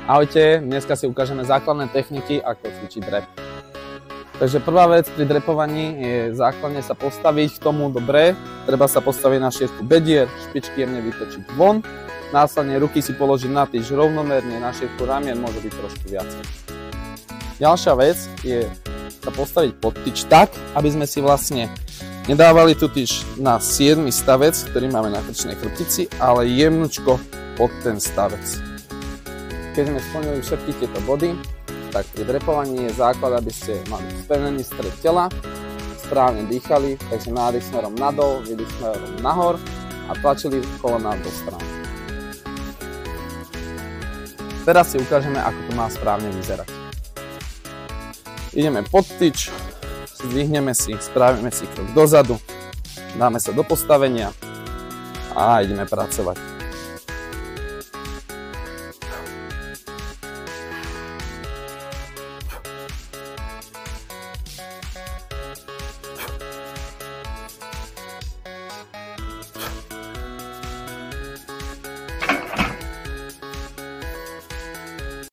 Ahojte, dneska si ukážeme základné techniky, ako cvičiť drep. Takže prvá vec pri drepovaní je základne sa postaviť k tomu dobre. Treba sa postaviť na šírku bedier, špičky jemne vytočiť von. Následne ruky si položiť na tyč rovnomerne, na šírku ramien môže byť trošku viac. Ďalšia vec je sa postaviť pod tyč tak, aby sme si vlastne nedávali tú tyč na 7. stavec, ktorý máme na krčnej chrbtici, ale jemnučko pod ten stavec. Keď sme splnili všetky tieto body, tak pri drepovaní je základ, aby ste mali spevnený stred tela, správne dýchali, takže nádych smerom nadol, výdych smerom nahor a tlačili kolená do strany. Teraz si ukážeme, ako to má správne vyzerať. Ideme pod tyč, zdvihneme si, spravíme si krok dozadu, dáme sa do postavenia a ideme pracovať.